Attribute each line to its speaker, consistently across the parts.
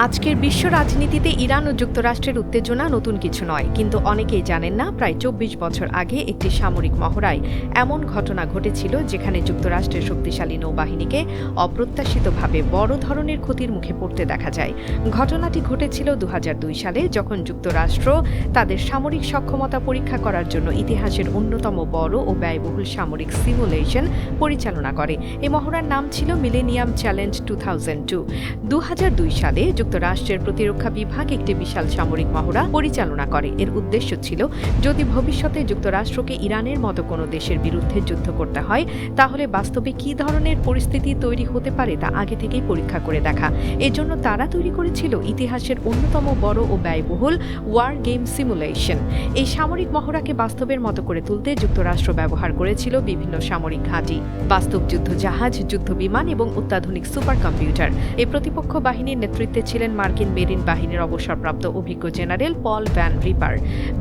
Speaker 1: আজকের বিশ্ব রাজনীতিতে ইরান ও যুক্তরাষ্ট্রের উত্তেজনা নতুন কিছু নয়, কিন্তু অনেকেই জানেন না প্রায় ২৪ বছর আগে একটি সামরিক মহড়ায় এমন ঘটনা ঘটেছিল যেখানে যুক্তরাষ্ট্রের শক্তিশালী নৌবাহিনীকে অপ্রত্যাশিতভাবে বড় ধরনের ক্ষতির মুখে পড়তে দেখা যায়। ঘটনাটি ঘটেছিল ২০০২ সালে, যখন যুক্তরাষ্ট্র তাদের সামরিক সক্ষমতা পরীক্ষা করার জন্য ইতিহাসের অন্যতম বড় ও ব্যয়বহুল সামরিক সিমুলেশন পরিচালনা করে। এই মহড়ার নাম ছিল মিলেনিয়াম চ্যালেঞ্জ 2002। ২০০২ সালে যুক্তরাষ্ট্রের প্রতিরক্ষা বিভাগ একটি বিশাল সামরিক মহড়া পরিচালনা করে। এর উদ্দেশ্য ছিল, যদি ভবিষ্যতে যুক্তরাষ্ট্রকে ইরানের মতো কোনো দেশের বিরুদ্ধে যুদ্ধ করতে হয়, তাহলে বাস্তবে কী ধরনের পরিস্থিতি তৈরি হতে পারে তা আগে থেকেই পরীক্ষা করে দেখা। এজন্য তারা তৈরি করেছিল ইতিহাসের অন্যতম বড় ও ব্যয়বহুল ওয়ার গেম সিমুলেশন। এই সামরিক মহড়াকে বাস্তবের মতো করে তুলতে যুক্তরাষ্ট্র ব্যবহার করেছিল বিভিন্ন সামরিক ঘাঁটি, বাস্তব যুদ্ধ জাহাজ, যুদ্ধ বিমান এবং অত্যাধুনিক সুপার কম্পিউটার। এই প্রতিপক্ষ বাহিনীর নেতৃত্বে ছিলেন মার্কিন মেরিন বাহিনীর অবসরপ্রাপ্ত অভিজ্ঞ জেনারেল পল ভ্যান রিপার।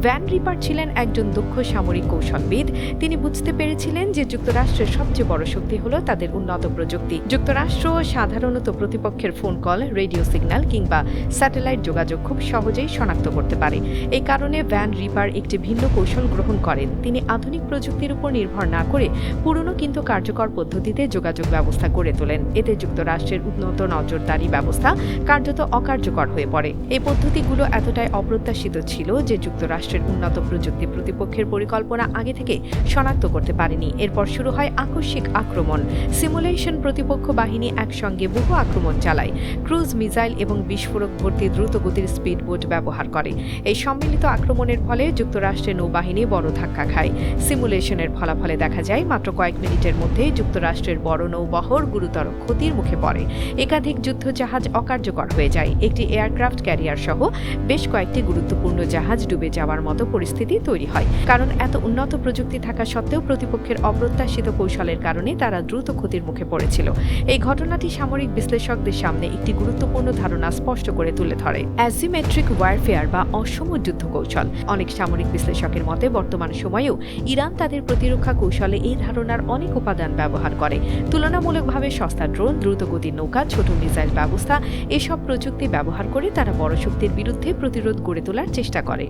Speaker 1: ভ্যান রিপার ছিলেন একজন দক্ষ সামরিক কৌশলবিদ। তিনি বুঝতে পেরেছিলেন যে যুক্তরাষ্ট্রের সবচেয়ে বড় শক্তি হল তাদের উন্নত প্রযুক্তি। যুক্তরাষ্ট্র সাধারণত প্রতিপক্ষের ফোন কল, রেডিও সিগন্যাল কিংবা স্যাটেলাইট যোগাযোগ খুব সহজেই শনাক্ত করতে পারে। এই কারণে ভ্যান রিপার একটি ভিন্ন কৌশল গ্রহণ করেন। তিনি আধুনিক প্রযুক্তির উপর নির্ভর না করে পুরনো কিন্তু কার্যকর পদ্ধতিতে যোগাযোগ ব্যবস্থা গড়ে তোলেন। এতে যুক্তরাষ্ট্রের উন্নত নজরদারি ব্যবস্থা কার্যত অকার্যকর হয়ে পড়ে। এই পদ্ধতিগুলো এতটাই অপ্রত্যাশিত ছিল যে যুক্তরাষ্ট্রের উন্নত প্রযুক্তি প্রতিপক্ষের পরিকল্পনা আগে থেকে শনাক্ত করতে পারেনি। এরপর শুরু হয় আকস্মিক আক্রমণ। সিমুলেশন প্রতিপক্ষ বাহিনী একসঙ্গে বহু আক্রমণ চালায়, ক্রুজ মিসাইল এবং বিস্ফোরক ভর্তি দ্রুতগতির স্পিডবোট ব্যবহার করে। এই সম্মিলিত আক্রমণের ফলে যুক্তরাষ্ট্রের নৌবাহিনী বড় ধাক্কা খায়। সিমুলেশনের ফলাফলে দেখা যায় মাত্র কয়েক মিনিটের মধ্যে যুক্তরাষ্ট্রের বড় নৌবহর গুরুতর ক্ষতির মুখে পড়ে। একাধিক যুদ্ধজাহাজ অকার্যকর হয়ে যায়। একটি এয়ারক্রাফট ক্যারিয়ার সহ বেশ কয়েকটি গুরুত্বপূর্ণ জাহাজ ডুবে যাওয়ার মতো পরিস্থিতি তৈরি হয়। কারণ এত উন্নত প্রযুক্তি থাকা সত্ত্বেও প্রতিপক্ষের অপ্রত্যাশিত কৌশলের কারণে তারা দ্রুত ক্ষতির মুখে পড়েছিল। এই ঘটনাটি সামরিক বিশ্লেষকদের সামনে একটি গুরুত্বপূর্ণ ধারণা স্পষ্ট করে তুলে ধরে: অ্যাসিমেট্রিক ওয়ারফেয়ার বা অসম যুদ্ধ কৌশল। অনেক সামরিক বিশ্লেষকের মতে বর্তমান সময়েও ইরান তাদের প্রতিরক্ষা কৌশলে এই ধারণার অনেক উপাদান ব্যবহার করে। তুলনামূলকভাবে সস্তা ড্রোন, দ্রুতগতির নৌকা, ছোট মিসাইল ব্যবস্থা, এসব প্রযুক্তি ব্যবহার করে তারা বড় শক্তির বিরুদ্ধে প্রতিরোধ গড়ে তোলার চেষ্টা করে।